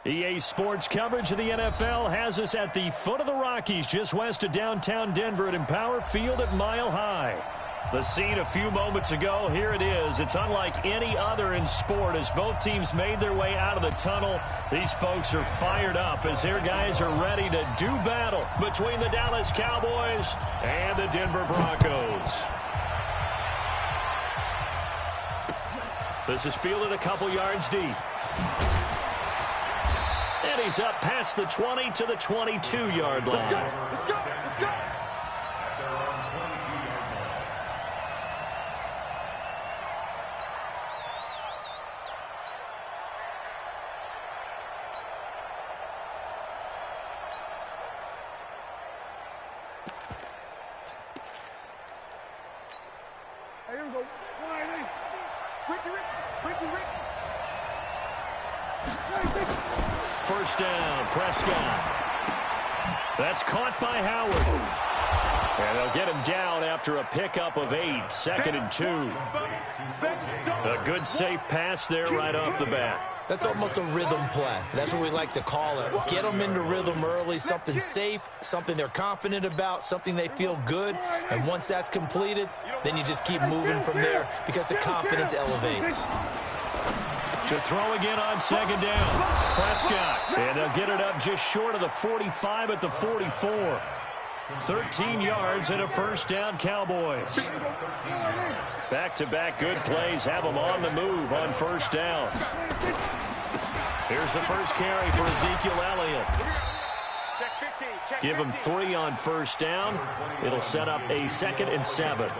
EA Sports coverage of the NFL has us at the foot of the Rockies, just west of downtown Denver at Empower Field at Mile High. The scene a few moments ago, here it is. It's unlike any other in sport as both teams made their way out of the tunnel. These folks are fired up as their guys are ready to do battle between the Dallas Cowboys and the Denver Broncos. This is fielded a couple yards deep. And he's up past the 20 to the 22-yard line. Let's go. Let's go. Let's go. Hey, here we go. Ricky. First down, Prescott. That's caught by Howard. And they'll get him down after a pickup of 8, 2nd and 2. A good safe pass there right off the bat. That's almost a rhythm play. That's what we like to call it. Get them into rhythm early, something safe, something they're confident about, something they feel good. And once that's completed, then you just keep moving from there because the confidence elevates. To throw again on 2nd down. Prescott. And they'll get it up just short of the 45 at the 44. 13 yards and a first down, Cowboys. Back-to-back good plays have them on the move on first down. Here's the first carry for Ezekiel Elliott. Give him 3 on first down. It'll set up a 2nd and 7.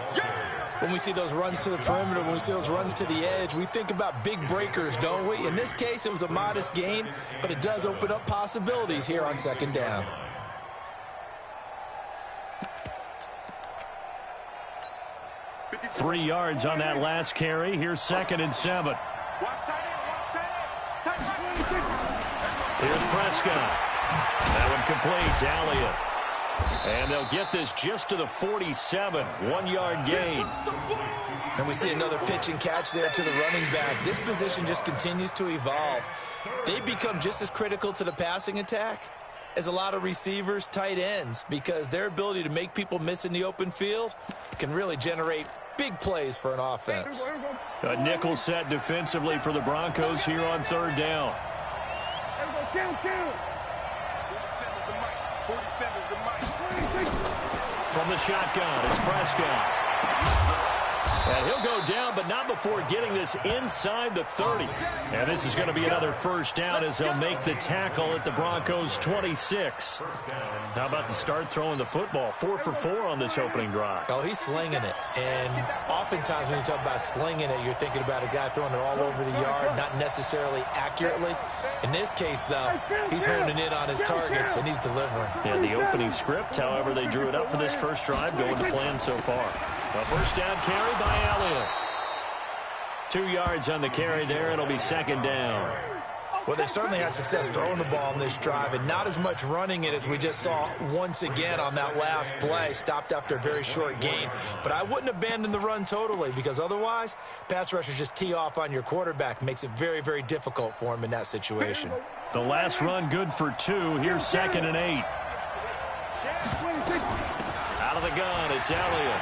When we see those runs to the perimeter, when we see those runs to the edge, we think about big breakers, don't we? In this case, it was a modest gain, but it does open up possibilities here on 2nd down. Three yards on that last carry. Here's 2nd and 7. Here's Prescott. That one complete to Elliott. And they'll get this just to the 47, 1-yard gain. And we see another pitch and catch there to the running back. This position just continues to evolve. They become just as critical to the passing attack as a lot of receivers, tight ends, because their ability to make people miss in the open field can really generate big plays for an offense. A nickel set defensively for the Broncos here on 3rd down. From the shotgun, it's Prescott. And he'll go down, but not before getting this inside the 30. And this is going to be another first down as they'll make the tackle at the Broncos' 26. How about the start throwing the football? 4 for 4 on this opening drive. Oh, he's slinging it. And oftentimes when you talk about slinging it, you're thinking about a guy throwing it all over the yard, not necessarily accurately. In this case, though, he's honing in on his targets, and he's delivering. And the opening script, however, they drew it up for this first drive, going to plan so far. A first down carry by Elliott. 2 yards on the carry there. It'll be 2nd down. Well, they certainly had success throwing the ball on this drive, and not as much running it as we just saw once again on that last play. Stopped after a very short gain. But I wouldn't abandon the run totally, because otherwise, pass rushers just tee off on your quarterback. Makes it very, very difficult for him in that situation. The last run good for 2. Here's 2nd and 8. Out of the gun, it's Elliott.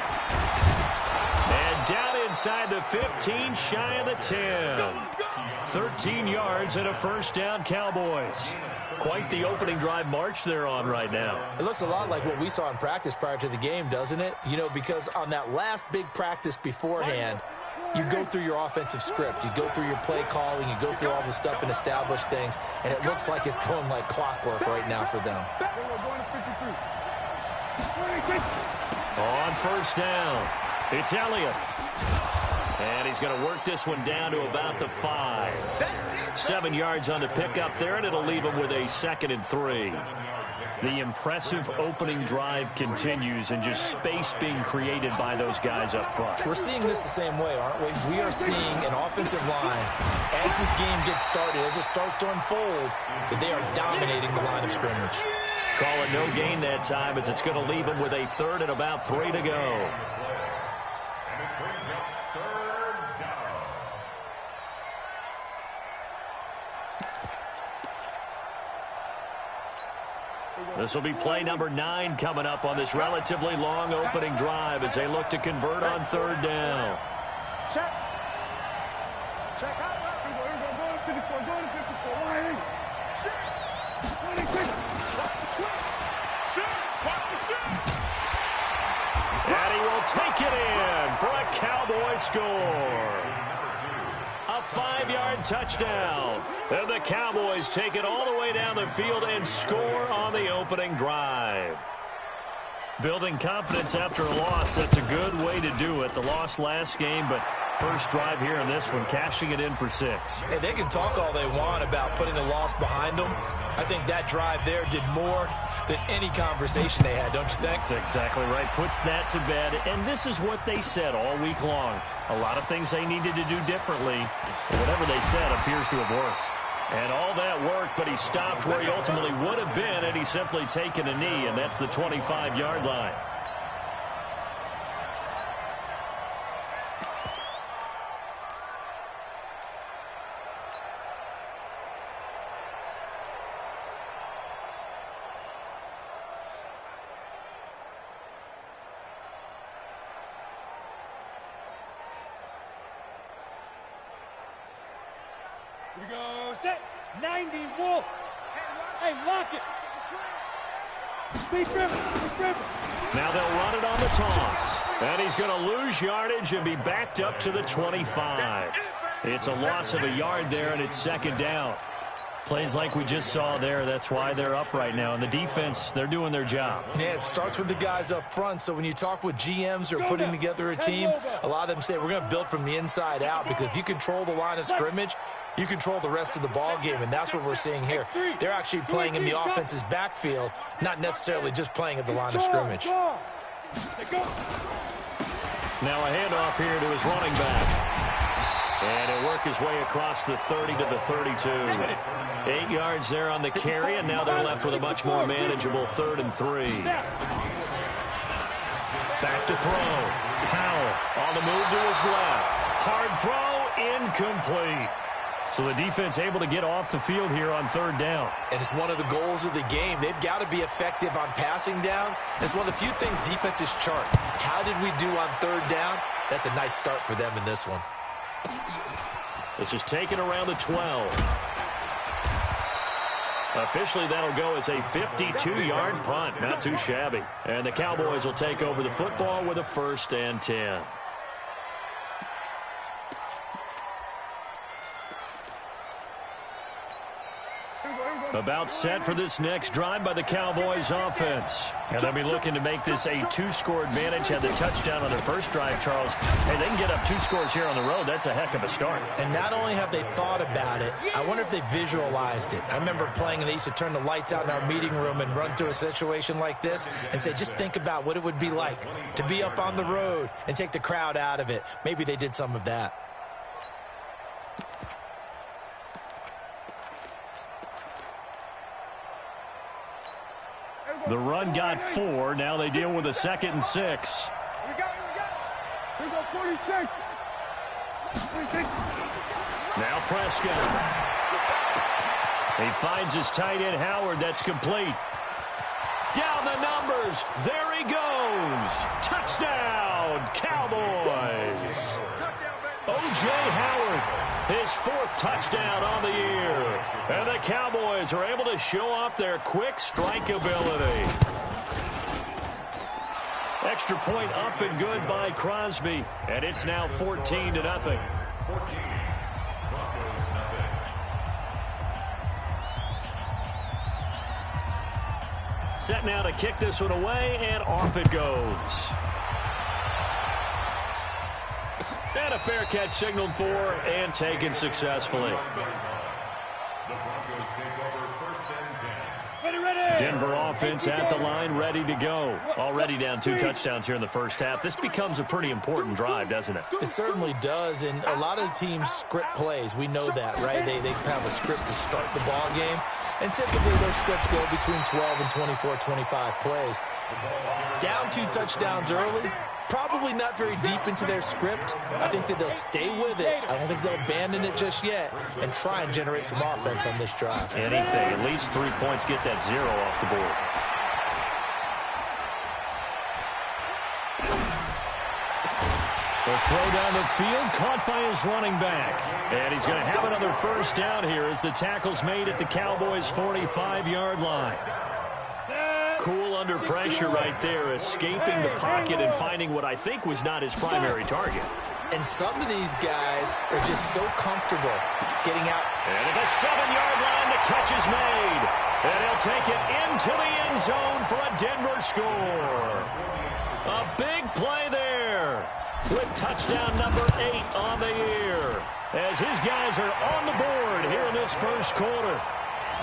And down inside the 15, shy of the 10. 13 yards and a first down, Cowboys. Quite the opening drive march they're on right now. It looks a lot like what we saw in practice prior to the game, doesn't it? You know, because on that last big practice beforehand, you go through your offensive script. You go through your play calling. You go through all the stuff and establish things. And it looks like it's going like clockwork right now for them. On first down, it's Elliott. And he's going to work this one down to about the 5. 7 yards on the pickup there, and it'll leave him with a 2nd and 3. The impressive opening drive continues, and just space being created by those guys up front. We're seeing this the same way, aren't we? We are seeing an offensive line, as this game gets started, as it starts to unfold, that they are dominating the line of scrimmage. Call it no gain that time, as it's going to leave him with a 3rd and about 3 to go. This will be play number 9 coming up on this relatively long opening drive as they look to convert on 3rd down. Check. Check out. Here we go. Go to 54. Go to 54. Line. Shit. 26. Watch the twist. Shit. Watch the shit. And he will take it in for a Cowboy score. A 5-yard touchdown. And the Cowboys take it all the way down the field and score on the opening drive. Building confidence after a loss, that's a good way to do it. The loss last game, but first drive here in this one, cashing it in for 6. Hey, they can talk all they want about putting a loss behind them. I think that drive there did more than any conversation they had, don't you think? That's exactly right. Puts that to bed. And this is what they said all week long. A lot of things they needed to do differently. But whatever they said appears to have worked. And all that worked, but he stopped where he ultimately would have been, and he's simply taken a knee, and that's the 25-yard line. Here we go. Set. 90 Wolf. Hey, lock it. Speed driven. Now they'll run it on the toss. And he's going to lose yardage and be backed up to the 25. It's a loss of a yard there, and it's 2nd down. Plays like we just saw there. That's why they're up right now. And the defense, they're doing their job. Yeah, it starts with the guys up front. So when you talk with GMs who are putting together a team, a lot of them say we're going to build from the inside out, because if you control the line of scrimmage, you control the rest of the ball game, and that's what we're seeing here. They're actually playing in the offense's backfield, not necessarily just playing at the line of scrimmage. Now a handoff here to his running back. And he'll work his way across the 30 to the 32. 8 yards there on the carry, and now they're left with a much more manageable 3rd and 3. Back to throw. Powell on the move to his left. Hard throw, incomplete. So the defense able to get off the field here on 3rd down. And it's one of the goals of the game. They've got to be effective on passing downs. It's one of the few things defenses chart. How did we do on 3rd down? That's a nice start for them in this one. This is taken around the 12. Officially, that'll go as a 52-yard punt. Not too shabby. And the Cowboys will take over the football with a 1st and 10. About set for this next drive by the Cowboys offense. And they'll be looking to make this a 2-score advantage. Had the touchdown on their first drive, Charles. Hey, they can get up 2 scores here on the road. That's a heck of a start. And not only have they thought about it, I wonder if they visualized it. I remember playing, and they used to turn the lights out in our meeting room and run through a situation like this and say, just think about what it would be like to be up on the road and take the crowd out of it. Maybe they did some of that. The run got 4. Now they deal with a 2nd and 6. We got it. Here we go. 46. 46. Now Prescott. He finds his tight end, Howard. That's complete. Down the numbers. There he goes. Touchdown, Cowboys. O.J. Howard, his 4th touchdown on the year. And the Cowboys are able to show off their quick strike ability. Extra point up and good by Crosby. And it's now 14-0. Set now to kick this one away, and off it goes. And a fair catch signaled for and taken successfully. Denver offense at the line, ready to go. Already down 2 touchdowns here in the first half. This becomes a pretty important drive, doesn't it? It certainly does, and a lot of the teams script plays. We know that, right? They have a script to start the ball game, and typically those scripts go between 12 and 24, 25 plays. Down 2 touchdowns early, probably not very deep into their script. I think that they'll stay with it. I don't think they'll abandon it just yet and try and generate some offense on this drive. Anything, at least 3 points, get that 0 off the board. The throw down the field, caught by his running back. And he's going to have another first down here as the tackle's made at the Cowboys' 45-yard line. Cool under pressure right there, escaping the pocket and finding what I think was not his primary target. And some of these guys are just so comfortable getting out. And at the 7-yard line, the catch is made. And he'll take it into the end zone for a Denver score. A big play there with touchdown number 8 on the year, as his guys are on the board here in this first quarter.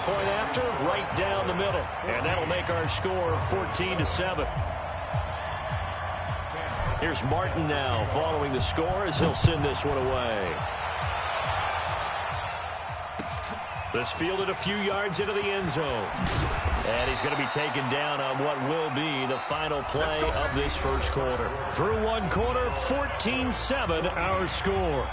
Point after, right down the middle. And that'll make our score 14-7. Here's Martin now following the score as he'll send this one away. This fielded a few yards into the end zone. And he's going to be taken down on what will be the final play of this first quarter. Through one quarter, 14-7 our score.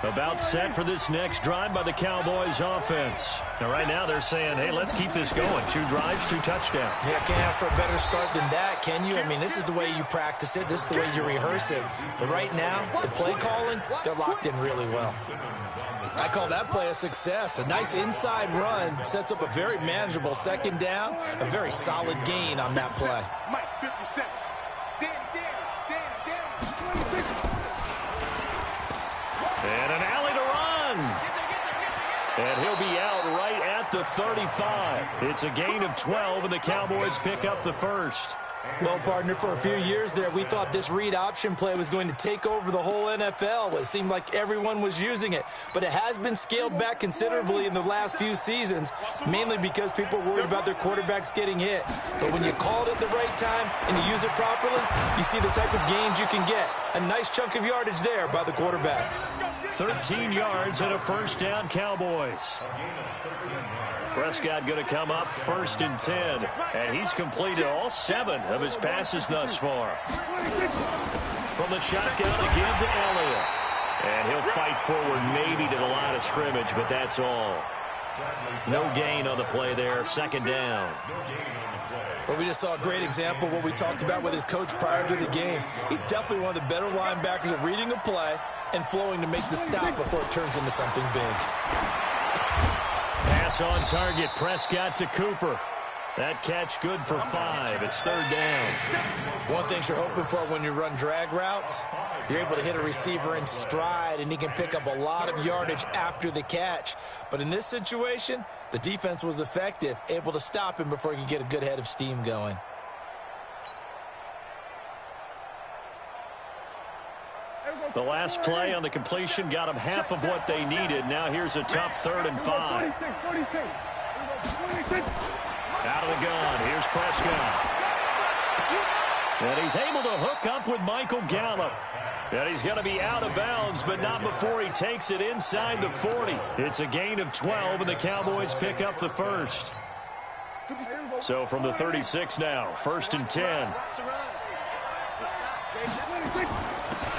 About set for this next drive by the Cowboys offense. Now right now they're saying, hey, let's keep this going. 2 drives, 2 touchdowns. Yeah, can't ask for a better start than that, can you? I mean, this is the way you practice it. This is the way you rehearse it. But right now, the play calling, they're locked in really well. I call that play a success. A nice inside run sets up a very manageable second down. A very solid gain on that play. Mike, 57. And an alley to run. And he'll be out right at the 35. It's a gain of 12, and the Cowboys pick up the first. Well, partner, for a few years there, we thought this read option play was going to take over the whole NFL. It seemed like everyone was using it. But it has been scaled back considerably in the last few seasons, mainly because people are worried about their quarterbacks getting hit. But when you call it at the right time and you use it properly, you see the type of gains you can get. A nice chunk of yardage there by the quarterback. 13 yards and a first down, Cowboys. Prescott going to come up 1st and 10, and he's completed all 7 of his passes thus far. From the shotgun, a give to Elliott. And he'll fight forward maybe to the line of scrimmage, but that's all. No gain on the play there, 2nd down. Well, we just saw a great example of what we talked about with his coach prior to the game. He's definitely one of the better linebackers at reading a play and flowing to make the stop before it turns into something big. Pass on target, Prescott to Cooper. That catch good for 5. It's 3rd down. One thing you're hoping for when you run drag routes, you're able to hit a receiver in stride, and he can pick up a lot of yardage after the catch. But in this situation, the defense was effective, able to stop him before he could get a good head of steam going. The last play on the completion got them half of what they needed. Now here's a tough 3rd and 5. Out of the gun. Here's Prescott. And he's able to hook up with Michael Gallup. And he's going to be out of bounds, but not before he takes it inside the 40. It's a gain of 12, and the Cowboys pick up the first. So from the 36 now, 1st and 10.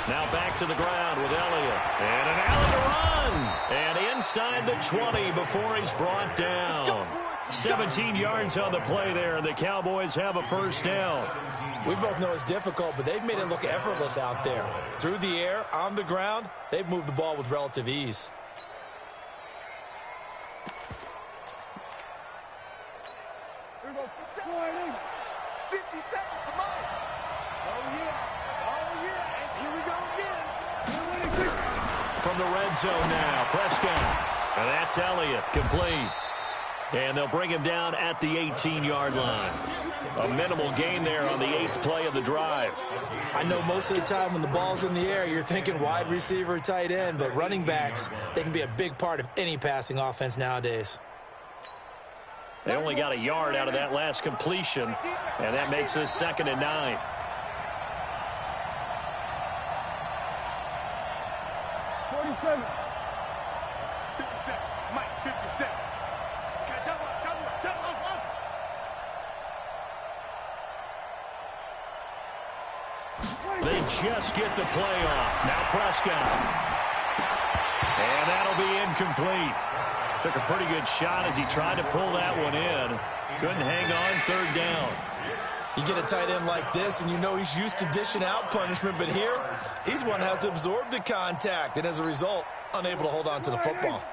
Now back to the ground with Elliott. And an alley to run. And inside the 20 before he's brought down. 17 yards on the play there, and the Cowboys have a first down. We both know it's difficult, but they've made it look effortless out there. Through the air, on the ground, they've moved the ball with relative ease. Here we go. 50 seconds for Mike. Oh, yeah. Oh, yeah. And here we go again. From the red zone now, Prescott. And that's Elliott, complete. And they'll bring him down at the 18-yard line. A minimal gain there on the 8th play of the drive. I know most of the time when the ball's in the air, you're thinking wide receiver, tight end, but running backs, they can be a big part of any passing offense nowadays. They only got a yard out of that last completion, and that makes this 2nd and 9. Mike, 57. They just get the play off. Now Prescott. And that'll be incomplete. Took a pretty good shot as he tried to pull that one in. Couldn't hang on, 3rd down. You get a tight end like this, and you know he's used to dishing out punishment, but here, he's one that has to absorb the contact, and as a result, unable to hold on to the football.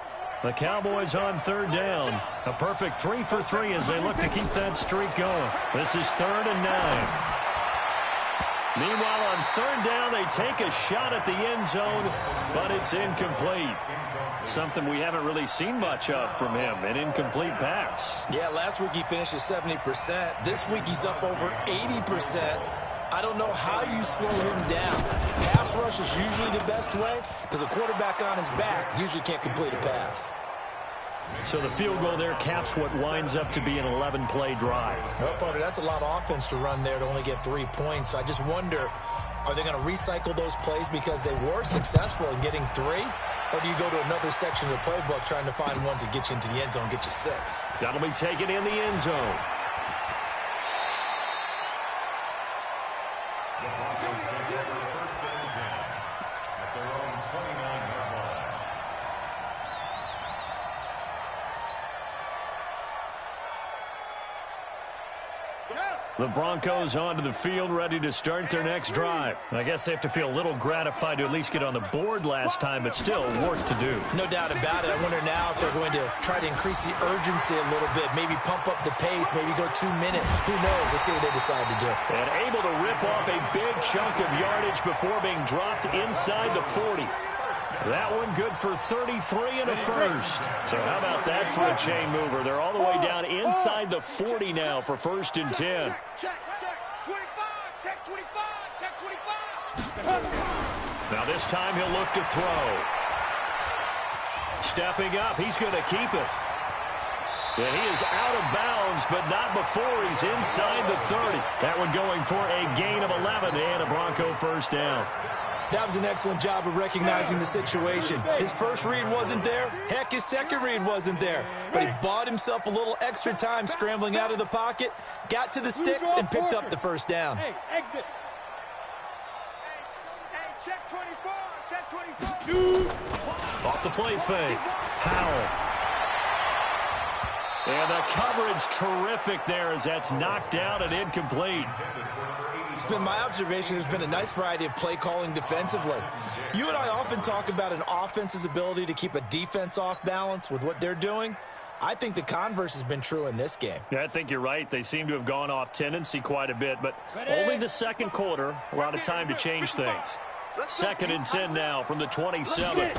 The Cowboys on third down. A perfect 3 for 3 as they look to keep that streak going. This is 3rd and 9. Meanwhile, on third down, they take a shot at the end zone, but it's incomplete. Something we haven't really seen much of from him, an incomplete pass. Yeah, last week he finished at 70%. This week he's up over 80%. I don't know how you slow him down. Pass rush is usually the best way because a quarterback on his back usually can't complete a pass. So the field goal there caps what winds up to be an 11-play drive. Well, partner, that's a lot of offense to run there to only get 3 points. So I just wonder, are they going to recycle those plays because they were successful in getting 3? Or do you go to another section of the playbook trying to find ones that get you into the end zone, get you 6? That'll be taken in the end zone. The Broncos onto the field, ready to start their next drive. I guess they have to feel a little gratified to at least get on the board last time, but still work to do. No doubt about it. I wonder now if they're going to try to increase the urgency a little bit, maybe pump up the pace, maybe go 2 minutes. Who knows? Let's see what they decide to do. And able to rip off a big chunk of yardage before being dropped inside the 40. That one good for 33 and a first. So how about that for a chain mover? They're all the way down inside the 40 now for 1st and 10. Check 25, check 25, check 25. Now this time he'll look to throw. Stepping up, he's going to keep it. And he is out of bounds, but not before he's inside the 30. That one going for a gain of 11 and a Bronco first down. That was an excellent job of recognizing the situation. His first read wasn't there. Heck, his second read wasn't there. But he bought himself a little extra time scrambling out of the pocket, got to the sticks, and picked up the first down. Hey, exit. Hey, check 24, check 24. Shoot. Off the play fake. Powell. And the coverage terrific there as that's knocked down and incomplete. It's been my observation there's been a nice variety of play calling defensively. You and I often talk about an offense's ability to keep a defense off balance with what they're doing. I think the converse has been true in this game. Yeah, I think you're right. They seem to have gone off tendency quite a bit, but only the second quarter, a lot of time to change things. 2nd and 10 now from the 27. To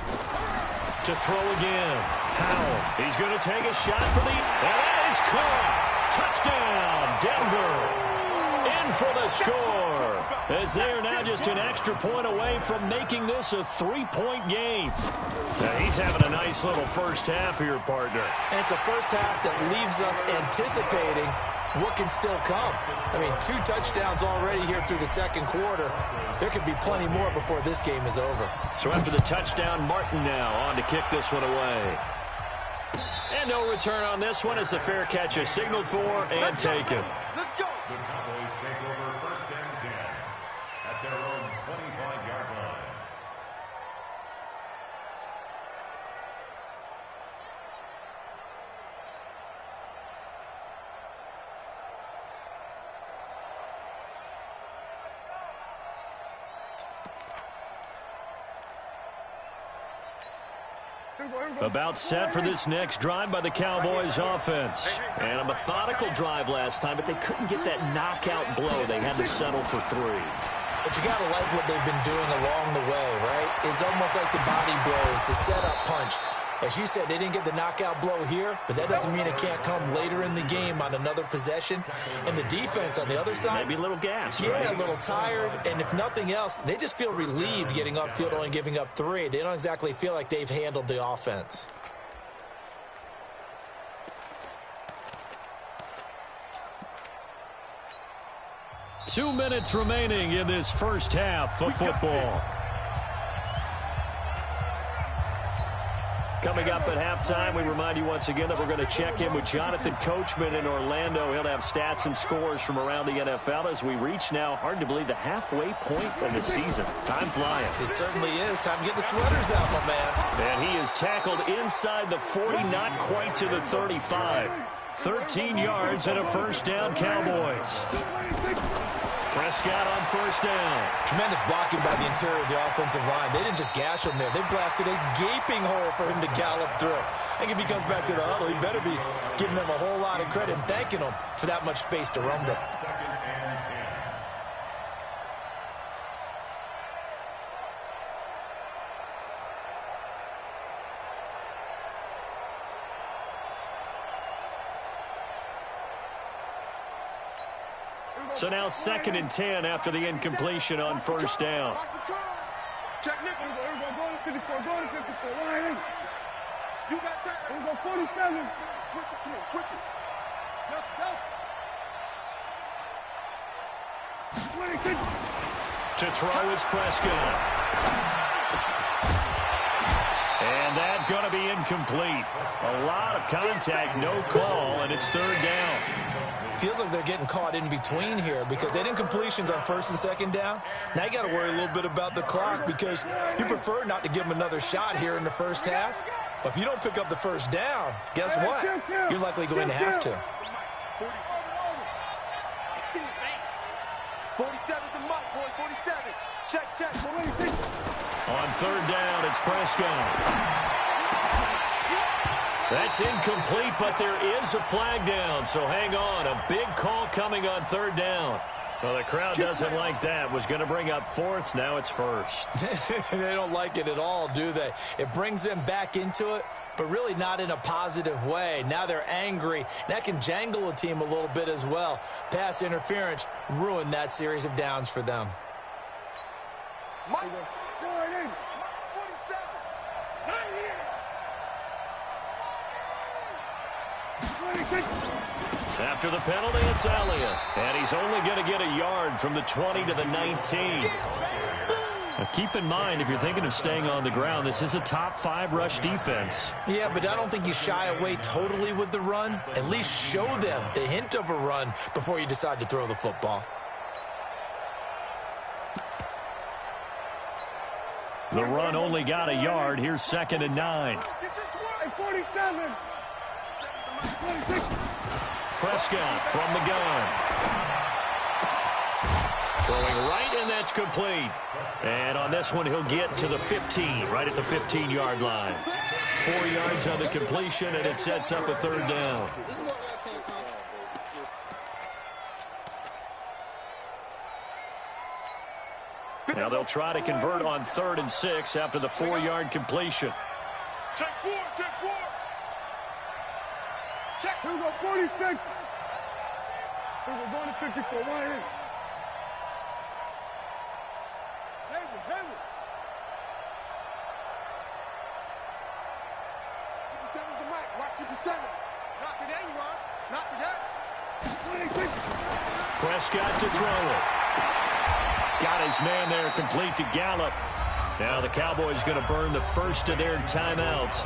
throw again. Powell. He's going to take a shot for the... And that is caught. Touchdown, Denver. In for the score, as they are now just an extra point away from making this a 3-point game. Now he's having a nice little first half here, partner. And it's a first half that leaves us anticipating what can still come. I mean, 2 touchdowns already here through the second quarter. There could be plenty more before this game is over. So after the touchdown, Martin now on to kick this one away. And no return on this one as the fair catch is signaled for and taken. Let's go. The Cowboys take over 1st and 10 at their own 25-yard line. About set for this next drive by the Cowboys offense. And a methodical drive last time, but they couldn't get that knockout blow. They had to settle for 3. But you got to like what they've been doing along the way, right? It's almost like the body blows, the setup punch. As you said, they didn't get the knockout blow here, but that doesn't mean it can't come later in the game on another possession. And the defense on the other side, maybe a little gas, yeah, right? A little tired. And if nothing else, they just feel relieved getting off field only giving up 3. They don't exactly feel like they've handled the offense. Two minutes remaining in this first half of football. Coming up at halftime, we remind you once again that we're going to check in with Jonathan Coachman in Orlando. He'll have stats and scores from around the NFL as we reach now, hard to believe, the halfway point of the season. Time flying. It certainly is. Time to get the sweaters out, my man. And he is tackled inside the 40, not quite to the 35. 13 yards and a first down, Cowboys. Prescott on first down. Tremendous blocking by the interior of the offensive line. They didn't just gash him there. They blasted a gaping hole for him to gallop through. I think if he comes back to the huddle, he better be giving them a whole lot of credit and thanking them for that much space to run them. Second and 10. So now 2nd and 10 after the incompletion on first down. Check nickel. Go to 54. Go to 54. Line in. You got time. We're going to go 47. Switch it. Come on. Switch it. Delta. To throw is Prescott. And that's going to be incomplete. A lot of contact, no call, and it's 3rd down. Feels like they're getting caught in between here because they did incompletions on 1st and 2nd down. Now you got to worry a little bit about the clock because you prefer not to give them another shot here in the first half. But if you don't pick up the first down, guess what? You're likely going to have to. 47's the mark, boy. 47. Check. On 3rd down, it's Prescott. That's incomplete, but there is a flag down, so hang on. A big call coming on 3rd down. Well, the crowd doesn't like that. Was going to bring up 4th. Now it's 1st. They don't like it at all, do they? It brings them back into it, but really not in a positive way. Now they're angry. That can jangle a team a little bit as well. Pass interference ruined that series of downs for them. Mike, 47. Not here. After the penalty, it's Elliott. And he's only going to get a yard from the 20 to the 19. Now keep in mind, if you're thinking of staying on the ground, this is a top 5 rush defense. Yeah, but I don't think you shy away totally with the run. At least show them the hint of a run before you decide to throw the football. The run only got a yard. Here's 2nd and 9. 47. Prescott from the gun. Throwing right, and that's complete. And on this one, he'll get to the 15, right at the 15-yard line. 4 yards on the completion, and it sets up a 3rd down. Now they'll try to convert on 3rd and 6 after the 4-yard completion. Check 4. Check. Here we go, 46. Here we go, going to 54. Line in. Hayward. 57's the mic. Watch 57. Not today, you are. Not today. 26. Prescott to throw it. Got his man there, complete to Gallup. Now the Cowboys going to burn the first of their timeouts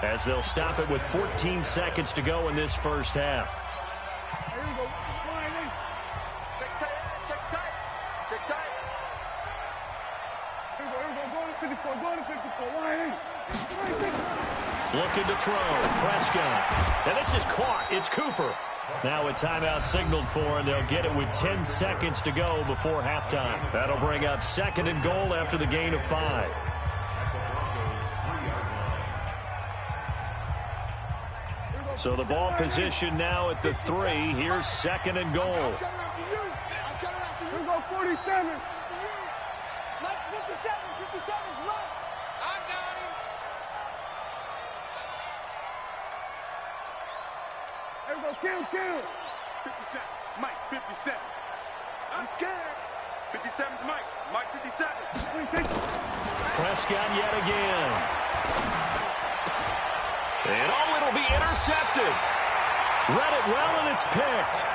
as they'll stop it with 14 seconds to go in this first half. Here we go. Line in. Check tight. Here we go. Going to 54. Line in. 26. Looking to throw. Prescott. And this is caught. It's Cooper. Now a timeout signaled for, and they'll get it with 10 seconds to go before halftime. That'll bring up 2nd and goal after the gain of 5. So the ball position now at the 3. Here's 2nd and goal. I'm coming after you. Here we go, 47. Let's 57's right. I got him. Here we go, kill. 57. Mike, 57. I'm scared. 57's Mike. Mike, 57. Prescott yet again. And it'll be intercepted. Read it well, and it's picked.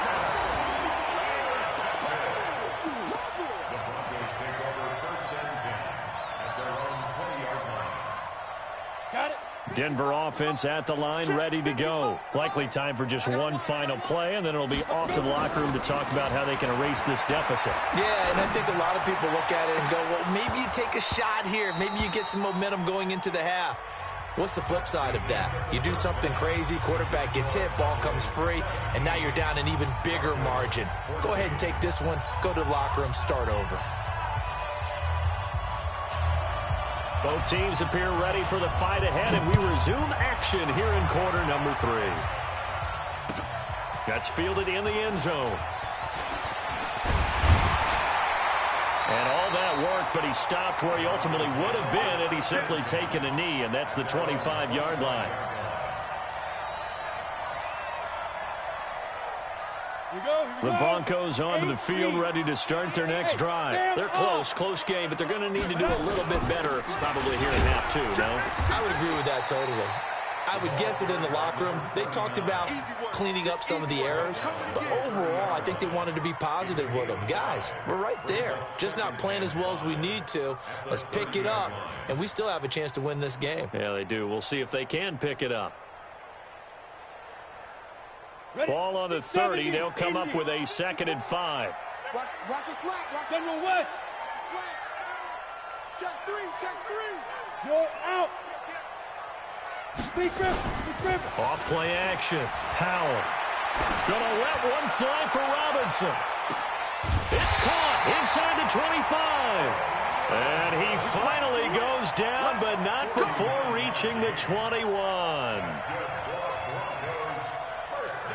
Denver offense at the line, ready to go. Likely time for just one final play, and then it'll be off to the locker room to talk about how they can erase this deficit. Yeah, and I think a lot of people look at it and go, well, maybe you take a shot here. Maybe you get some momentum going into the half. What's the flip side of that? You do something crazy, quarterback gets hit, ball comes free, and now you're down an even bigger margin. Go ahead and take this one, go to the locker room, start over. Both teams appear ready for the fight ahead, and we resume action here in quarter number 3. That's fielded in the end zone. And all that work, but he stopped where he ultimately would have been had he simply taken a knee, and that's the 25-yard line. The Broncos onto the field, ready to start their next drive. They're close game, but they're going to need to do a little bit better probably here in half 2, no? I would agree with that totally. I would guess it in the locker room. They talked about cleaning up some of the errors, but overall, I think they wanted to be positive with them. Guys, we're right there. Just not playing as well as we need to. Let's pick it up, and we still have a chance to win this game. Yeah, they do. We'll see if they can pick it up. Ball on the 30. They'll come up with a 2nd and 5. Watch a slap. Watch General West. Check 3. You're out. Big grip. Off play action. Howell. Gonna let one fly for Robinson. It's caught inside the 25. And he finally goes down, but not before reaching the 21.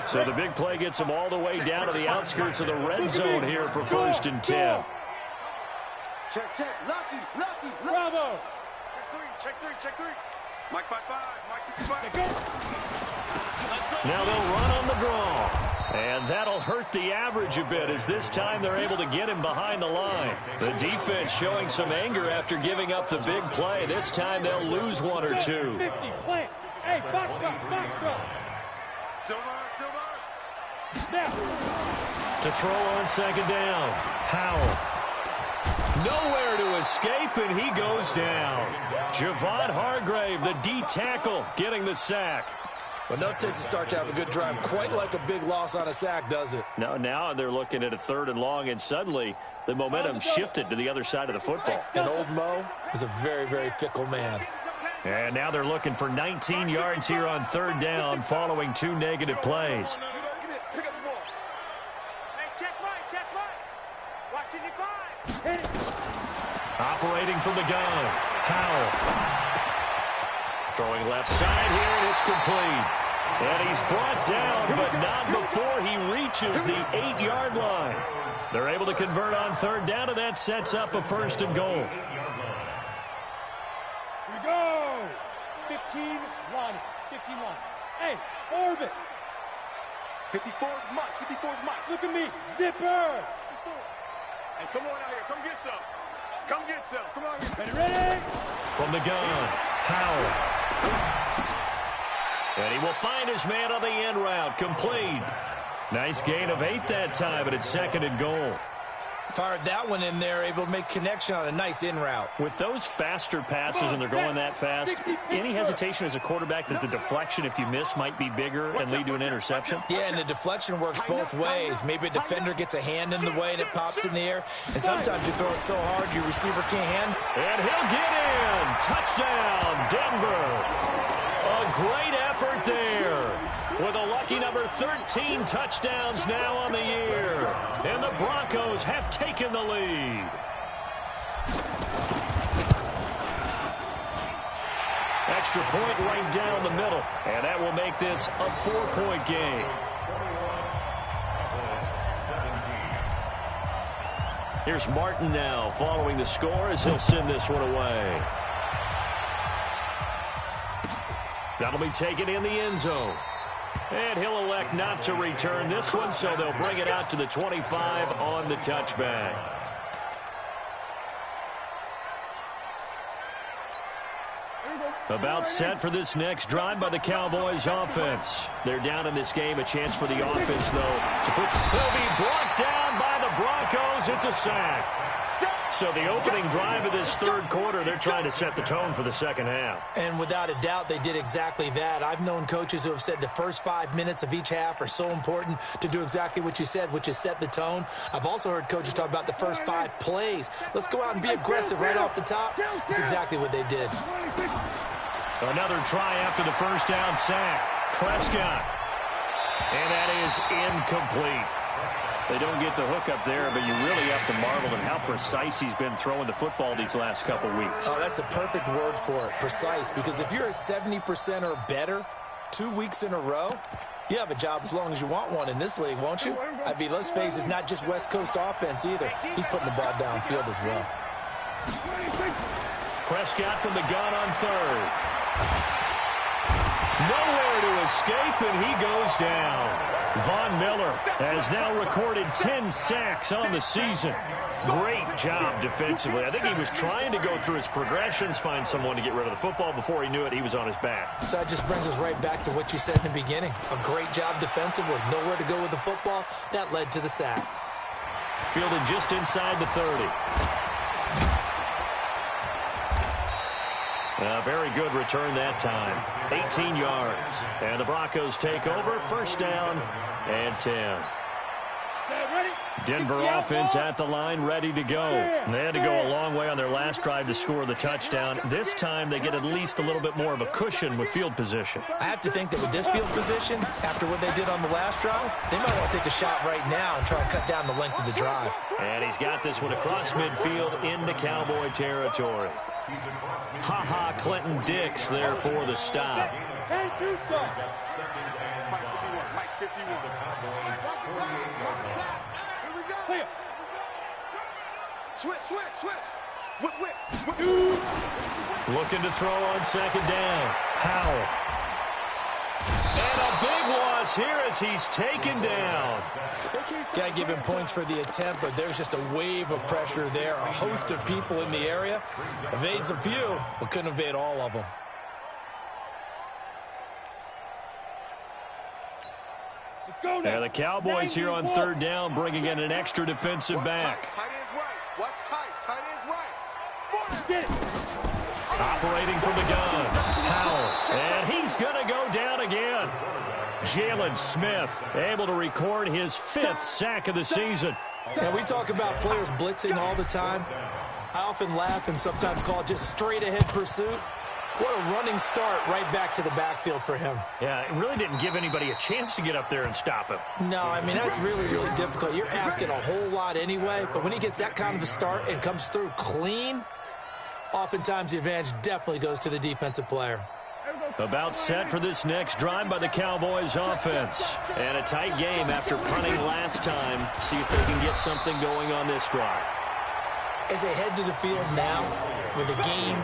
So the big play gets him all the way down to the outskirts of the red zone here for 1st and 10. Check. Lucky. Bravo. Check 3. Mike 5-5. Mike 55. Now they'll run on the draw. And that'll hurt the average a bit, as this time they're able to get him behind the line. The defense showing some anger after giving up the big play. This time they'll lose 1 or 2. 50, plant. Hey, Foxtrot. Silver. Now. To throw on 2nd down. Howell. Nowhere to escape, and he goes down. Javon Hargrave, the D-tackle, getting the sack. Well, enough takes to start to have a good drive. Quite like a big loss on a sack, does it? No, now they're looking at a 3rd and long, and suddenly the momentum shifted to the other side of the football. And old Mo is a very, very fickle man. And now they're looking for 19 yards here on 3rd down following 2 negative plays. Operating from the gun. Howell. Throwing left side here, and it's complete. And he's brought down, but not before he reaches the 8-yard line. They're able to convert on 3rd down, and that sets up a 1st and goal. Here we go. 15 line. Hey, orbit. 54's Mike. Look at me. Zipper. Hey, come on out here. Come get some. Come on here. Ready? From the gun, Howell. And he will find his man on the end route. Complete. Nice gain of 8 that time, but it's 2nd and goal. Fired that one in there, able to make connection on a nice in route. With those faster passes and they're going that fast, any hesitation as a quarterback that the deflection, if you miss, might be bigger and lead to an interception? Yeah, and the deflection works both ways. Maybe a defender gets a hand in the way and it pops in the air, and sometimes you throw it so hard your receiver can't handle. And he'll get in. Touchdown, Denver. A great effort there. With a lucky number 13 touchdowns now on the year. And the Broncos have taken the lead. Extra point right down the middle. And that will make this a 4-point game. Here's Martin now following the score as he'll send this one away. That'll be taken in the end zone. And he'll elect not to return this one, so they'll bring it out to the 25 on the touchback. About set for this next drive by the Cowboys offense. They're down in this game. A chance for the offense, though, to put. They'll be brought down by the Broncos. It's a sack. So the opening drive of this 3rd quarter, they're trying to set the tone for the 2nd half. And without a doubt, they did exactly that. I've known coaches who have said the first 5 minutes of each half are so important to do exactly what you said, which is set the tone. I've also heard coaches talk about the first 5 plays. Let's go out and be aggressive right off the top. That's exactly what they did. Another try after the first down sack. Prescott. And that is incomplete. They don't get the hook up there, but you really have to marvel at how precise he's been throwing the football these last couple weeks. Oh, that's the perfect word for it, precise, because if you're at 70% or better 2 weeks in a row, you have a job as long as you want one in this league, won't you? I mean, let's face it, it's not just West Coast offense either. He's putting the ball downfield as well. Prescott from the gun on third. Nowhere to escape, and he goes down. Von Miller has now recorded 10 sacks on the season. Great job defensively. I think he was trying to go through his progressions, find someone to get rid of the football. Before he knew it, he was on his back. So that just brings us right back to what you said in the beginning. A great job defensively. Nowhere to go with the football. That led to the sack. Fielded just inside the 30. A very good return that time. 18 yards. And the Broncos take over. First down and 10. Denver offense at the line, ready to go. They had to go a long way on their last drive to score the touchdown. This time they get at least a little bit more of a cushion with field position. I have to think that with this field position, after what they did on the last drive, they might want to take a shot right now and try and cut down the length of the drive. And he's got this one across midfield into Cowboy territory. Ha-ha, Clinton Dix there for the stop. Looking to throw on second down. Howell. And a big loss here as he's taken down. Got to give him points for the attempt, but there's just a wave of pressure there. A host of people in the area. Evades a few, but couldn't evade all of them. And the Cowboys here on third down, bringing in an extra defensive back. Tight end's right. Watch tight. Tight end's right. Operating from the gun. Howell. And he's going to go down again. Jalen Smith able to record his 5th sack of the season. And we talk about players blitzing all the time. I often laugh and sometimes call it just straight-ahead pursuit. What a running start right back to the backfield for him. Yeah, it really didn't give anybody a chance to get up there and stop him. No, I mean, that's really, really difficult. You're asking a whole lot anyway, but when he gets that kind of a start and comes through clean, oftentimes the advantage definitely goes to the defensive player. About set for this next drive by the Cowboys offense. And a tight game after punting last time. See if they can get something going on this drive. As they head to the field now with the game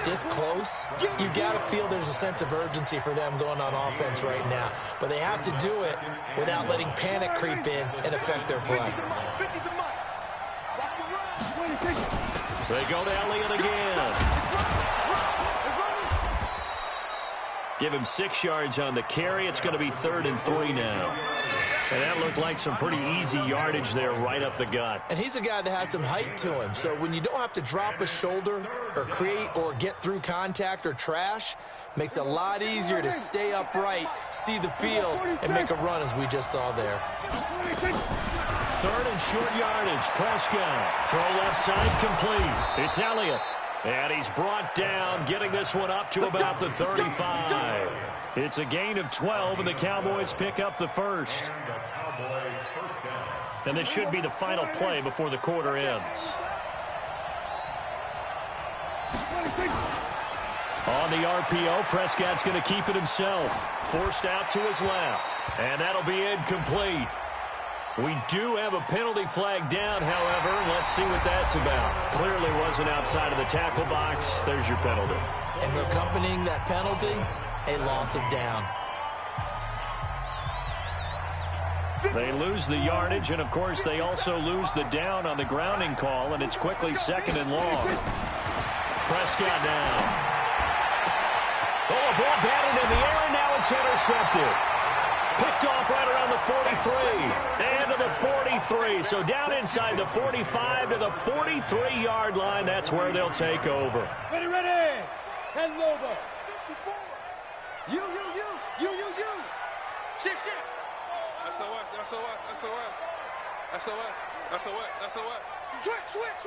this close, you got to feel there's a sense of urgency for them going on offense right now. But they have to do it without letting panic creep in and affect their play. They go to Elliott again. Give him 6 yards on the carry. It's going to be 3rd and 3 now. And that looked like some pretty easy yardage there right up the gut. And he's a guy that has some height to him. So when you don't have to drop a shoulder or create or get through contact or trash, makes it a lot easier to stay upright, see the field, and make a run as we just saw there. 3rd and short yardage. Prescott. Throw left side complete. It's Elliott. And he's brought down, getting this one up to about the 35. It's a gain of 12, and the Cowboys pick up the first. And this should be the final play before the quarter ends. On the RPO, Prescott's going to keep it himself. Forced out to his left. And that'll be incomplete. We do have a penalty flag down, however. Let's see what that's about. Clearly wasn't outside of the tackle box. There's your penalty. And accompanying that penalty, a loss of down. They lose the yardage, and, of course, they also lose the down on the grounding call, and it's quickly 2nd and long. Prescott now. Oh, a ball batted in the air, and now it's intercepted. Picked off right around the 43. And to the 43. So down inside the 45 to the 43-yard line. That's where they'll take over. Ready, ready. 10 over. 54. You. Shift. SOS. Switch.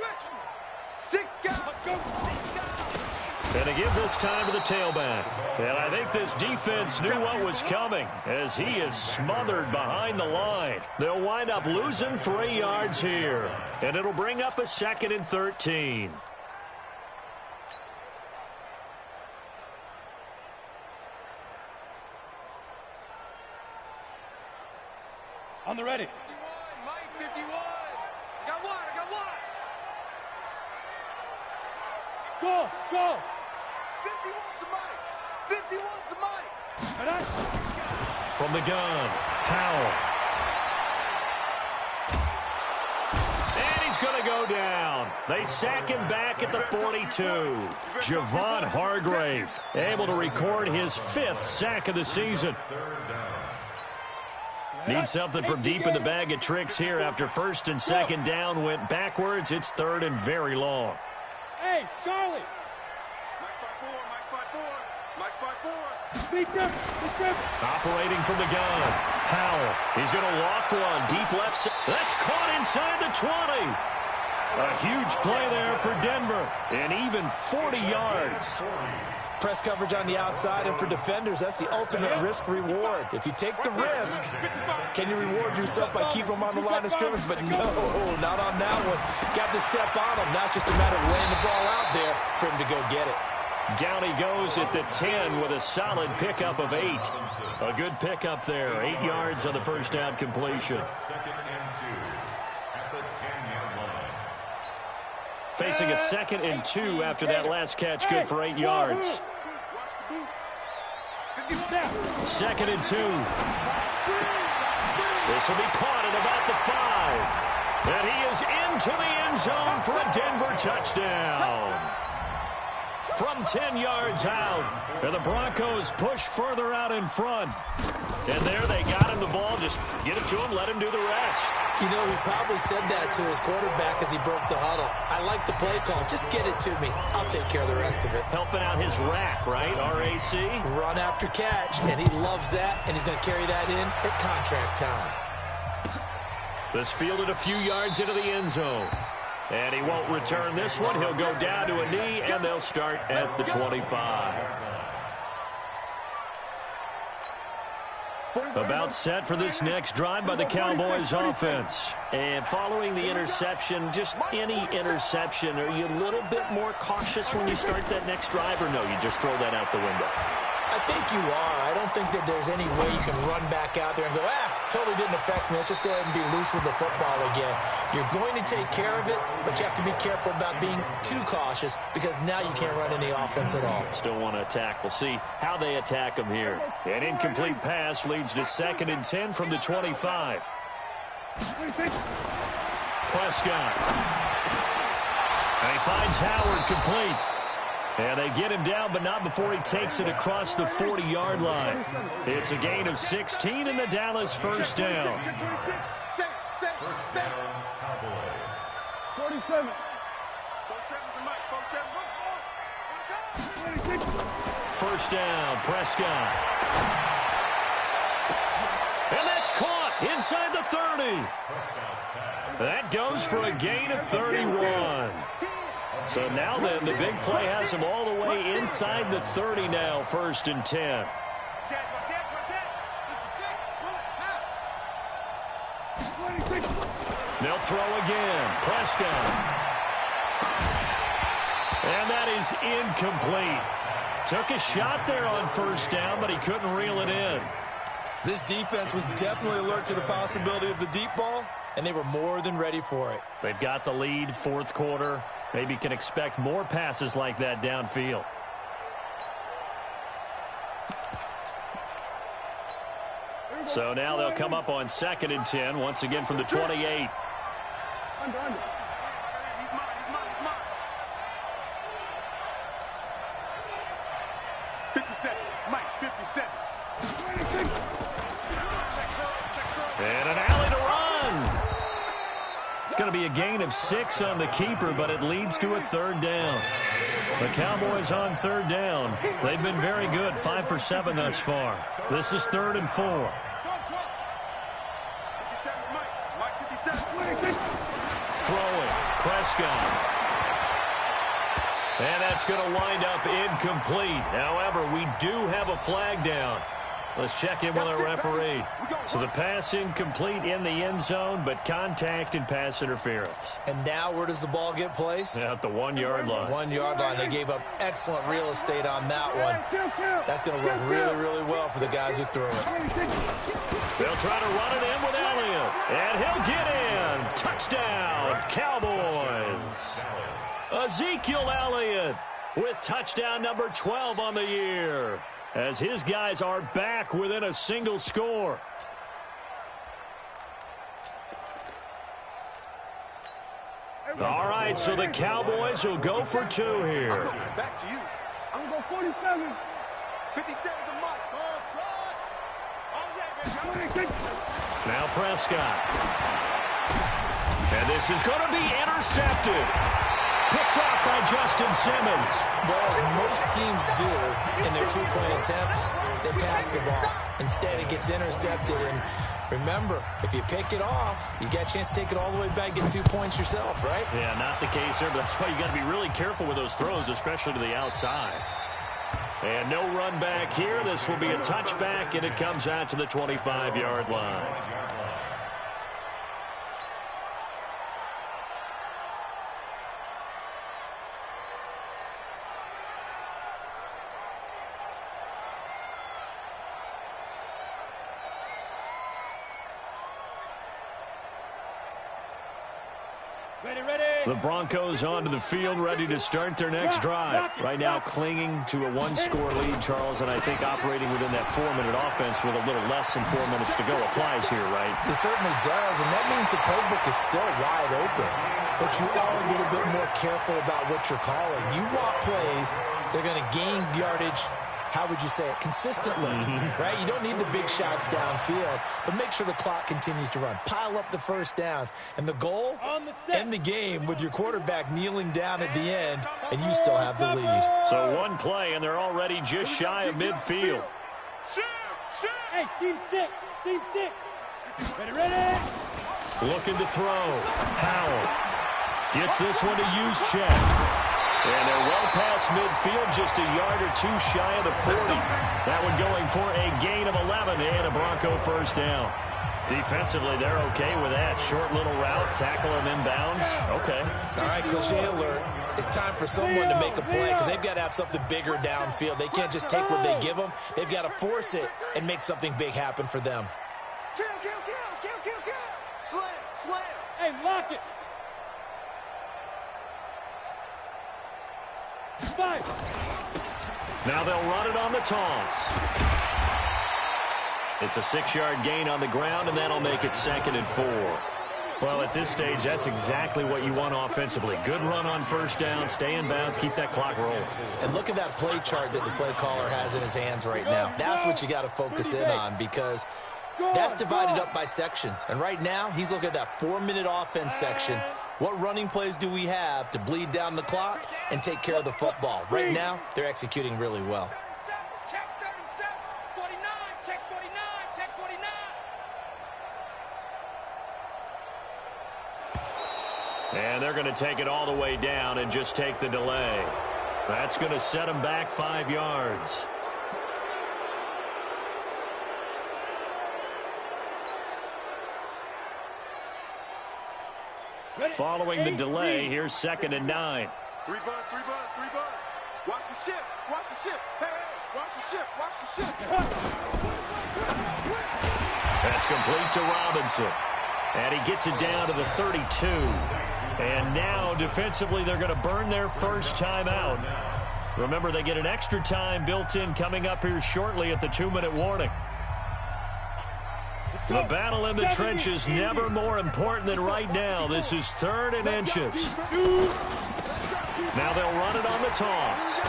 6 guys. Go. 6 guys. And to give this time to the tailback. And I think this defense knew what was coming as he is smothered behind the line. They'll wind up losing 3 yards here. And it'll bring up a 2nd and 13. On the ready. 51, Mike, 51. I got one. Go. 51's to Mike. 51's to Mike. And I... From the gun, Powell. And he's going to go down. They sack him back at the 42. Javon Hargrave able to record his 5th sack of the season. Need something from deep in the bag of tricks here after 1st and 2nd down went backwards. It's 3rd and very long. Hey, Charlie. Mike 5-4. Beat them. Operating from the gun, Powell. He's going to loft one deep left side. That's caught inside the 20. A huge play there for Denver. And even 40 yards. Press coverage on the outside, and for defenders, that's the ultimate risk-reward. If you take the risk, can you reward yourself by keeping them on the line of scrimmage? But no, not on that one. Got to step on him. Now it's just a matter of laying the ball out there for him to go get it. Down he goes at the 10 with a solid pickup of 8. A good pickup there. 8 yards on the first down completion. 2nd and 2 at the 10-yard line. Facing a 2nd and 2 after that last catch. Good for 8 yards. 2nd and 2. This will be caught at about the 5. And he is into the end zone for a Denver touchdown. From 10 yards out. And the Broncos push further out in front. And there they got him the ball. Just get it to him, let him do the rest. You know, he probably said that to his quarterback as he broke the huddle. I like the play call. Just get it to me. I'll take care of the rest of it. Helping out his rack, right? RAC. Run after catch, and he loves that, and he's going to carry that in at contract time. This fielded a few yards into the end zone. And he won't return this one. He'll go down to a knee, and they'll start at the 25. About set for this next drive by the Cowboys offense. And following the interception, just any interception, are you a little bit more cautious when you start that next drive, or no, you just throw that out the window? I think you are. I don't think that there's any way you can run back out there and go, totally didn't affect me. Let's just go ahead and be loose with the football again. You're going to take care of it, but you have to be careful about being too cautious because now you can't run any offense at all. Still want to attack. We'll see how they attack him here. An incomplete pass leads to 2nd and 10 from the 25. Prescott. And he finds Howard complete. And they get him down, but not before he takes it across the 40-yard line. It's a gain of 16 in the Dallas first down. First down, Cowboys. 47. First down, Prescott. And that's caught inside the 30. That goes for a gain of 31. So now then, the big play has him all the way inside the 30 now, 1st and 10. They'll throw again. Prescott. And that is incomplete. Took a shot there on 1st down, but he couldn't reel it in. This defense was definitely alert to the possibility of the deep ball, and they were more than ready for it. They've got the lead, 4th quarter. Maybe can expect more passes like that downfield. So now they'll come up on 2nd and 10, once again from the 28. Under. 57. Mike, 57. And an alley to run. It's going to be a gain of 6 on the keeper, but it leads to a 3rd down. The Cowboys on 3rd down. They've been very good, 5 for 7 thus far. This is 3rd and 4. Throwing, Prescott. And that's going to wind up incomplete. However, we do have a flag down. Let's check in with our referee. So the pass incomplete in the end zone, but contact and pass interference. And now where does the ball get placed? At the 1 yard line. 1 yard line. They gave up excellent real estate on that one. That's going to work really, really well for the guys who threw it. They'll try to run it in with Elliott. And he'll get in. Touchdown, Cowboys. Ezekiel Elliott with touchdown number 12 on the year, as his guys are back within a single score. All right, so the Cowboys will go for 2 here. Back to you. I'm going to go 47. 57 to Mike. Oh, 26. Now Prescott. And this is going to be intercepted. Picked off by Justin Simmons. Well, as most teams do in their 2-point attempt, they pass the ball. Instead, it gets intercepted. And remember, if you pick it off, you get a chance to take it all the way back, get 2 points yourself, right? Yeah, not the case here, but that's why you got to be really careful with those throws, especially to the outside. And no run back here. This will be a touchback, and it comes out to the 25-yard line. The Broncos onto the field, ready to start their next drive. Right now clinging to a 1-score lead, Charles, and I think operating within that 4-minute offense with a little less than 4 minutes to go applies here, right? It certainly does, and that means the playbook is still wide open. But you are a little bit more careful about what you're calling. You want plays, they're going to gain yardage, how would you say it, consistently, right? You don't need the big shots downfield, but make sure the clock continues to run. Pile up the first downs. And the goal, end the game with your quarterback kneeling down at the end, and you still have the lead. So 1 play, and they're already just shy of midfield. Hey, seam 6. Seam 6. Ready. Looking to throw. Howell gets this one to Juszczyk. And they're well past midfield, just a yard or 2 shy of the 40. That one going for a gain of 11 and a Bronco first down. Defensively, they're okay with that. Short little route, tackle him inbounds. Okay. All right, cliche alert. It's time for someone to make a play because they've got to have something bigger downfield. They can't just take what they give them. They've got to force it and make something big happen for them. Kill. Slam. Hey, lock it. 5. Now they'll run it on the toss. It's a 6-yard gain on the ground, and that'll make it 2nd and 4. Well, at this stage, that's exactly what you want offensively. Good run on first down, stay in bounds, keep that clock rolling. And look at that play chart that the play caller has in his hands right now. That's what you got to focus in on because that's divided up by sections. And right now, he's looking at that 4-minute offense section. What running plays do we have to bleed down the clock and take care of the football? Right now, they're executing really well. Check 37. 49. Check 49. Check 49. And they're going to take it all the way down and just take the delay. That's going to set them back 5 yards. Following the delay, here's 2nd and 9. 3 bud. Watch the ship. Hey, watch the ship. That's complete to Robinson. And he gets it down to the 32. And now, defensively, they're going to burn their first time out. Remember, they get an extra time built in coming up here shortly at the 2-minute warning. The battle in the trenches never more important than right now. This is 3rd and inches. Now they'll run it on the toss.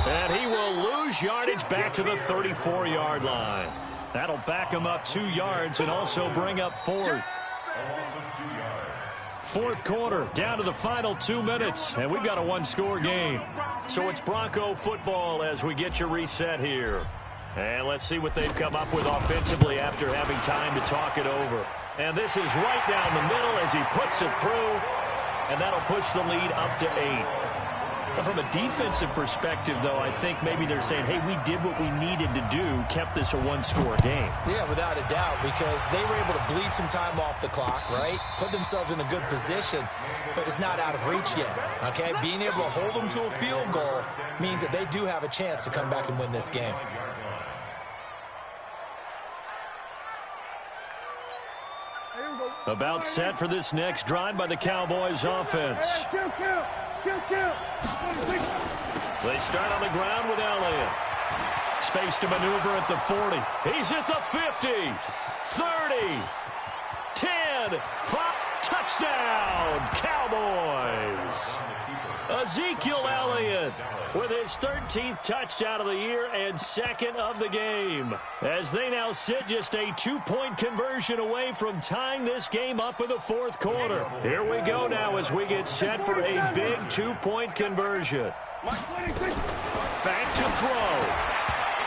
And he will lose yardage back to the 34-yard line. That'll back him up 2 yards and also bring up 4th. 4th quarter, down to the final 2 minutes, and we've got a 1-score game. So it's Bronco football as we get you reset here. And let's see what they've come up with offensively after having time to talk it over. And this is right down the middle as he puts it through, and that'll push the lead up to 8. From a defensive perspective, though, I think maybe they're saying, hey, we did what we needed to do, kept this a one-score game. Yeah, without a doubt, because they were able to bleed some time off the clock, right? Put themselves in a good position, but it's not out of reach yet, okay? Being able to hold them to a field goal means that they do have a chance to come back and win this game. About set for this next drive by the Cowboys offense. They start on the ground with Elliott. Space to maneuver at the 40. He's at the 50, 30, 10, 5, touchdown, Cowboys. Ezekiel Elliott with his 13th touchdown of the year and second of the game, as they now sit just a 2-point conversion away from tying this game up in the fourth quarter. Here we go now as we get set for a big 2-point conversion. Back to throw.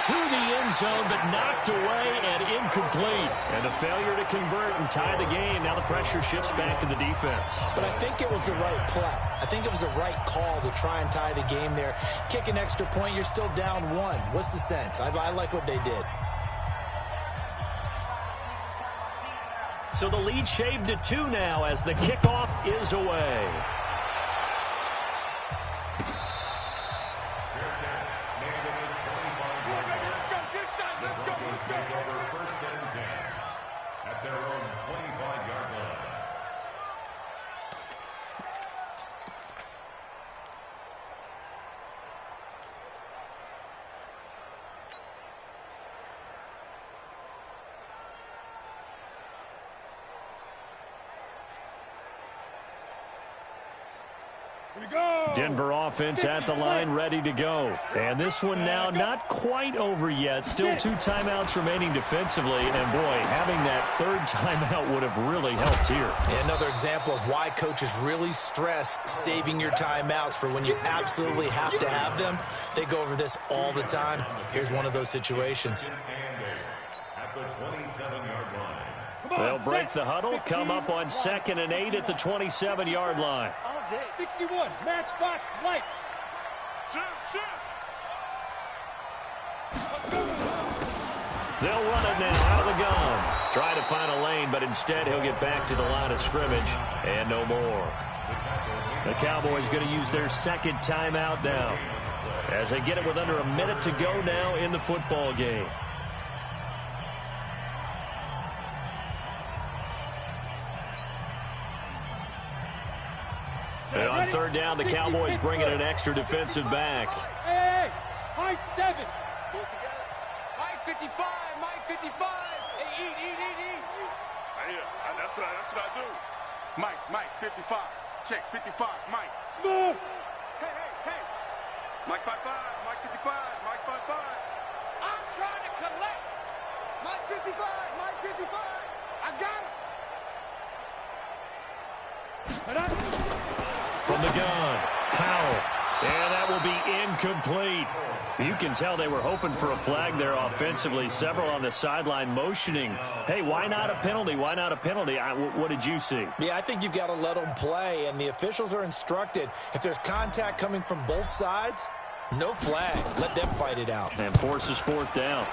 To the end zone, but knocked away and incomplete. And a failure to convert and tie the game. Now the pressure shifts back to the defense. But I think it was the right play. I think it was the right call to try and tie the game there. Kick an extra point, you're still down 1. What's the sense? I like what they did. So the lead shaved to 2 now as the kickoff is away. Denver offense at the line, ready to go. And this one now not quite over yet. Still 2 timeouts remaining defensively. And, boy, having that third timeout would have really helped here. And another example of why coaches really stress saving your timeouts for when you absolutely have to have them. They go over this all the time. Here's one of those situations. At the 27-yard line. They'll break the huddle, come up on 2nd and 8 at the 27-yard line. 61, matchbox lights. They'll run it now out of the gun. Try to find a lane, but instead he'll get back to the line of scrimmage and no more. The Cowboys going to use their second timeout now as they get it with under a minute to go now in the football game. And on third down, the Cowboys bring in an extra defensive back. Hey, high 7. Mike 55, Mike 55. Hey, eat. Yeah, that's what I do. Mike 55. Check 55, Mike. Smooth. Hey. Mike 55, Mike 55, Mike 55. I'm trying to collect. Mike 55, Mike 55. I got him. From the gun, Powell. And that will be incomplete. You can tell they were hoping for a flag there offensively. Several on the sideline motioning. Hey, why not a penalty? Why not a penalty? What did you see? Yeah, I think you've got to let them play, and the officials are instructed. If there's contact coming from both sides, no flag. Let them fight it out. And forces 4th down.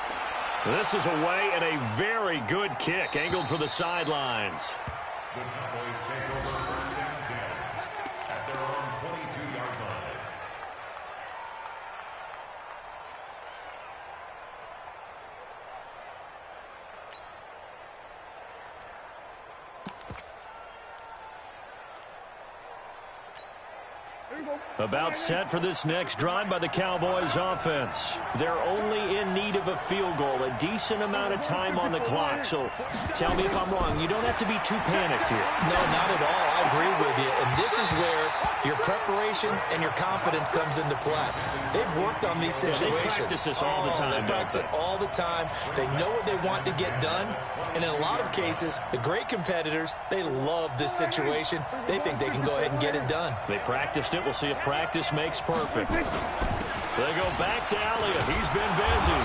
This is away and a very good kick, angled for the sidelines. The Cowboys take over first and 10 at their own 22-yard line. About set for this next drive by the Cowboys offense. They're only in need of a field goal, a decent amount of time on the clock. So tell me if I'm wrong. You don't have to be too panicked here. No, not at all. I agree with you. And this is where your preparation and your confidence comes into play. They've worked on these situations. They practice this all the time. They practice it all the time. They know what they want to get done. And in a lot of cases, the great competitors, they love this situation. They think they can go ahead and get it done. They practiced it. We'll see if practice makes perfect. They go back to Elliott. He's been busy.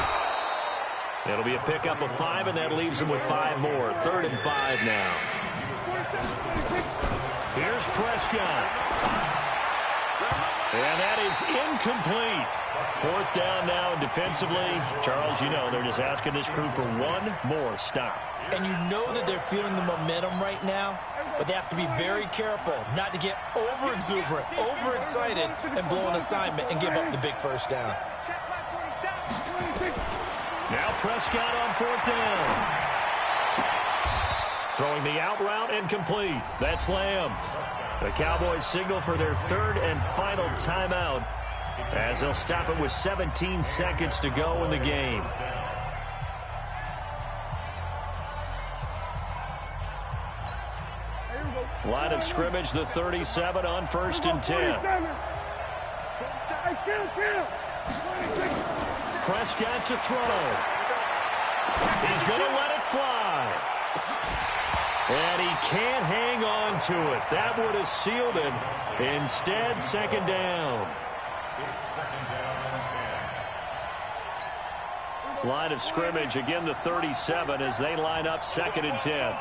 It'll be a pickup of 5, and that leaves him with 5 more. 3rd and 5 now. Here's Prescott. And that is incomplete. Fourth down now defensively. Charles, you know, they're just asking this crew for one more stop. And you know that they're feeling the momentum right now, but they have to be very careful not to get over-exuberant, overexcited, and blow an assignment and give up the big first down. Now Prescott on fourth down. Throwing the out route and complete. That's Lamb. The Cowboys signal for their third and final timeout as they'll stop it with 17 seconds to go in the game. Line of scrimmage, the 37 on 1st and 10. Prescott to throw. He's going to let it fly. And he can't hang on to it. That would have sealed it. Instead, second down. Line of scrimmage, again the 37 as they line up 2nd and 10.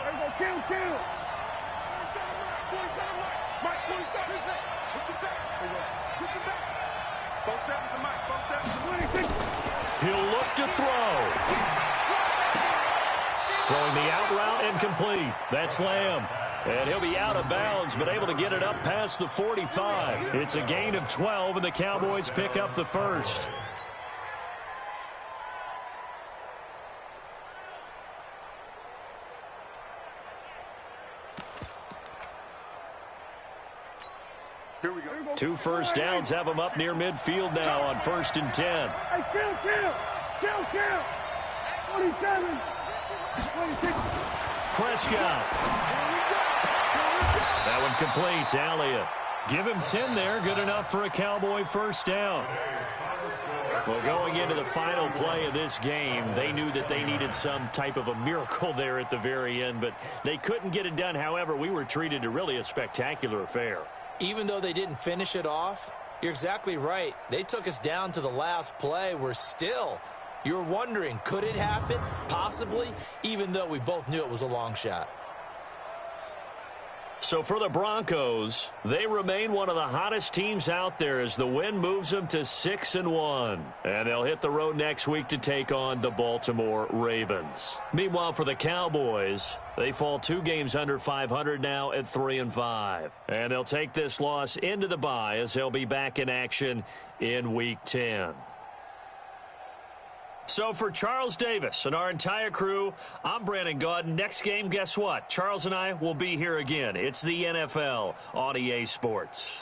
He'll look to throw. Throwing the out route and complete. That's Lamb. And he'll be out of bounds, but able to get it up past the 45. It's a gain of 12, and the Cowboys pick up the first. Here we go. 2 first downs have them up near midfield now on 1st and 10. Hey, kill. 27. 26. Prescott. That one complete to Elliott. Give him 10 there. Good enough for a Cowboy first down. Well, going into the final play of this game, they knew that they needed some type of a miracle there at the very end, but they couldn't get it done. However, we were treated to really a spectacular affair. Even though they didn't finish it off, you're exactly right. They took us down to the last play. We're still, you're wondering, could it happen? Possibly, even though we both knew it was a long shot. So for the Broncos, they remain one of the hottest teams out there as the win moves them to 6-1. And they'll hit the road next week to take on the Baltimore Ravens. Meanwhile, for the Cowboys, they fall 2 games under 500 now at 3-5. And they'll take this loss into the bye as they'll be back in action in Week 10. So for Charles Davis and our entire crew, I'm Brandon Gaudin. Next game, guess what? Charles and I will be here again. It's the NFL on EA Sports.